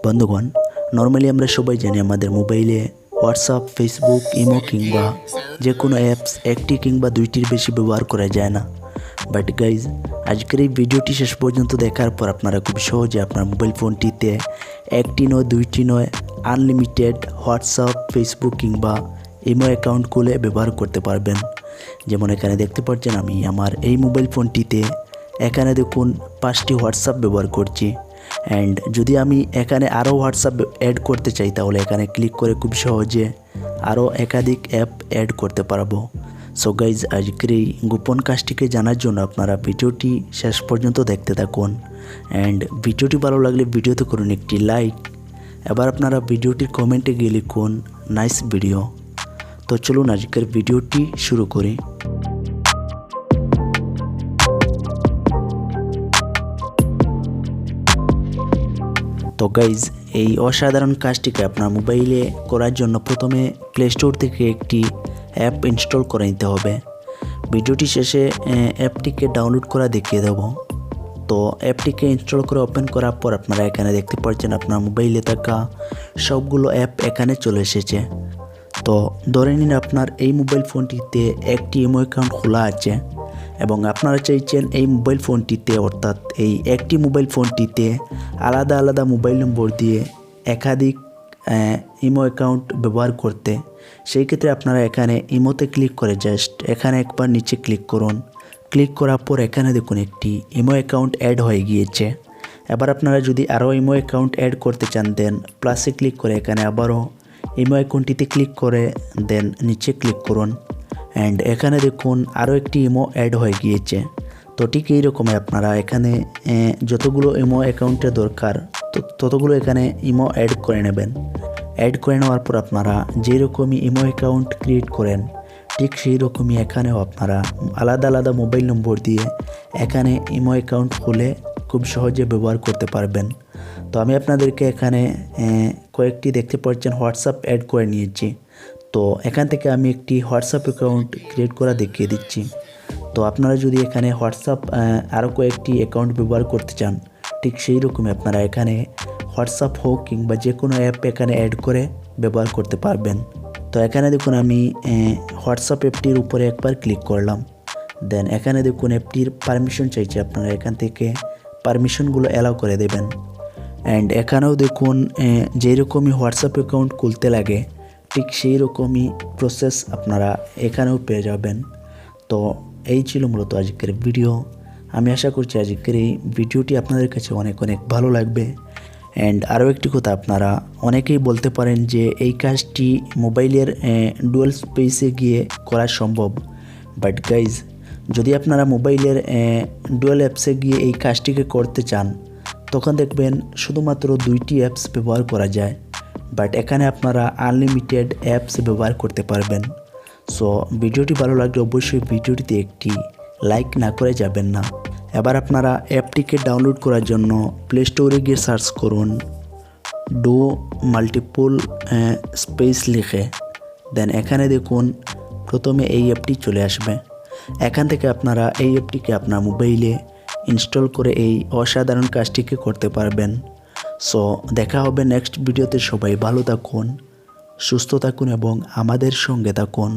বন্ধুগণ, নর্মালি আমরা সবাই জানি আমাদের মোবাইলে হোয়াটসঅ্যাপ, ফেসবুক, ইমো কিংবা যে কোনো অ্যাপস একটি কিংবা দুইটির বেশি ব্যবহার করা যায় না। বাট গাইজ, আজকের এই ভিডিওটি শেষ পর্যন্ত দেখার পর আপনারা খুব সহজে আপনার মোবাইল ফোনটিতে একটি নয়, দুইটি নয়, আনলিমিটেড হোয়াটসঅ্যাপ, ফেসবুক কিংবা ইমো অ্যাকাউন্ট খুলে ব্যবহার করতে পারবেন। যেমন এখানে দেখতে পাচ্ছেন আমি আমার এই মোবাইল ফোনটিতে এখানে দেখুন 5টি হোয়াটসঅ্যাপ ব্যবহার করছি। অ্যান্ড যদি আমি এখানে আরও হোয়াটসঅ্যাপ অ্যাড করতে চাই তাহলে এখানে ক্লিক করে খুব সহজে আরও একাধিক অ্যাপ অ্যাড করতে পারবো। সো গাইজ, আজকের এই গোপন কাজটিকে জানার জন্য আপনারা ভিডিওটি শেষ পর্যন্ত দেখতে থাকুন। অ্যান্ড ভিডিওটি ভালো লাগলে ভিডিওতে করুন একটি লাইক। এবার আপনারা ভিডিওটির কমেন্টে গিয়ে লিখুন নাইস ভিডিও। তো চলুন আজকের ভিডিওটি শুরু করি। তো গাইজ, এই অসাধারণ কাজটিকে আপনার মোবাইলে করার জন্য প্রথমে প্লে স্টোর থেকে একটি অ্যাপ ইনস্টল করে নিতে হবে। ভিডিওটি শেষে অ্যাপটিকে ডাউনলোড করা দেখিয়ে দেব। তো অ্যাপটিকে ইনস্টল করে ওপেন করার পর আপনারা এখানে দেখতে পাচ্ছেন আপনার মোবাইলে থাকা সবগুলো অ্যাপ এখানে চলে এসেছে। তো ধরে নিন আপনার এই মোবাইল ফোনটিতে একটি ইমো অ্যাকাউন্ট খোলা আছে এবং আপনারা চাইছেন এই মোবাইল ফোনটিতে, অর্থাৎ এই একটি মোবাইল ফোনটিতে আলাদা আলাদা মোবাইল নম্বর দিয়ে একাধিক ইমো অ্যাকাউন্ট ব্যবহার করতে। সেই ক্ষেত্রে আপনারা এখানে ইমোতে ক্লিক করে জাস্ট এখানে একবার নিচে ক্লিক করুন। ক্লিক করার পর এখানে দেখুন একটি ইমো অ্যাকাউন্ট অ্যাড হয়ে গিয়েছে। এবার আপনারা যদি আরও ইমো অ্যাকাউন্ট অ্যাড করতে চান দেন প্লাসে ক্লিক করে এখানে আবারও ইমো অ্যাকাউন্টটিতে ক্লিক করে দেন নিচে ক্লিক করুন। অ্যান্ড এখানে দেখুন আরও একটি ইমো অ্যাড হয়ে গিয়েছে। তো ঠিক এইরকমই আপনারা এখানে যতগুলো ইমো অ্যাকাউন্টের দরকার ততগুলো এখানে ইমো অ্যাড করে নেবেন। অ্যাড করে নেওয়ার পর আপনারা যেরকমই ইমো অ্যাকাউন্ট ক্রিয়েট করেন ঠিক সেই রকমই এখানেও আপনারা আলাদা আলাদা মোবাইল নম্বর দিয়ে এখানে ইমো অ্যাকাউন্ট খুলে খুব সহজে ব্যবহার করতে পারবেন। তো আমি আপনাদেরকে এখানে কয়েকটি দেখতে পাচ্ছেন হোয়াটসঅ্যাপ অ্যাড করে নিয়েছি। তো এখান থেকে আমি একটি হোয়াটসঅ্যাপ অ্যাকাউন্ট ক্রিয়েট করা দেখিয়ে দিচ্ছি। তো আপনারা যদি এখানে হোয়াটসঅ্যাপ আরও কয়েকটি অ্যাকাউন্ট ব্যবহার করতে চান ঠিক সেই রকমই আপনারা এখানে হোয়াটসঅ্যাপ হোক কিংবা যে কোনো অ্যাপ এখানে অ্যাড করে ব্যবহার করতে পারবেন। তো এখানে দেখুন আমি হোয়াটসঅ্যাপ অ্যাপটির উপরে একবার ক্লিক করলাম। দেন এখানে দেখুন অ্যাপটির পারমিশন চাইছে, আপনারা এখান থেকে পারমিশনগুলো অ্যালাউ করে দেবেন। অ্যান্ড এখানেও দেখুন যেরকমই হোয়াটসঅ্যাপ অ্যাকাউন্ট খুলতে লাগে ঠিক সেই রকমই প্রসেস আপনারা এখানেও পেয়ে যাবেন। তো এই ছিল মূলত আজকের ভিডিও। আমি আশা করছি আজকের এই ভিডিওটি আপনাদের কাছে অনেক অনেক ভালো লাগবে। অ্যান্ড আরও একটি কথা, আপনারা অনেকেই বলতে পারেন যে এই কাজটি মোবাইলের ডুয়াল স্পেসে গিয়ে করা সম্ভব। বাট গাইজ, যদি আপনারা মোবাইলের ডুয়াল অ্যাপসে গিয়ে এই কাজটিকে করতে চান তখন দেখবেন শুধুমাত্র 2টি অ্যাপস ব্যবহার করা যায়। বাট এখানে আপনারা আনলিমিটেড অ্যাপস ব্যবহার করতে পারবেন। সো ভিডিওটি ভালো লাগলে অবশ্যই ভিডিওটিতে একটি লাইক না করে যাবেন না। এবার আপনারা অ্যাপটিকে ডাউনলোড করার জন্য প্লে স্টোরে গিয়ে সার্চ করুন ডো মাল্টিপল স্পেস লিখে। দেন এখানে দেখুন প্রথমে এই অ্যাপটি চলে আসবে। এখান থেকে আপনারা এই অ্যাপটিকে আপনার মোবাইলে ইনস্টল করে এই অসাধারণ কাজটিকে করতে পারবেন। সো দেখা হবে নেক্সট ভিডিওতে। সবাই ভালো থাকুন, সুস্থ থাকুন এবং আমাদের সঙ্গে থাকুন।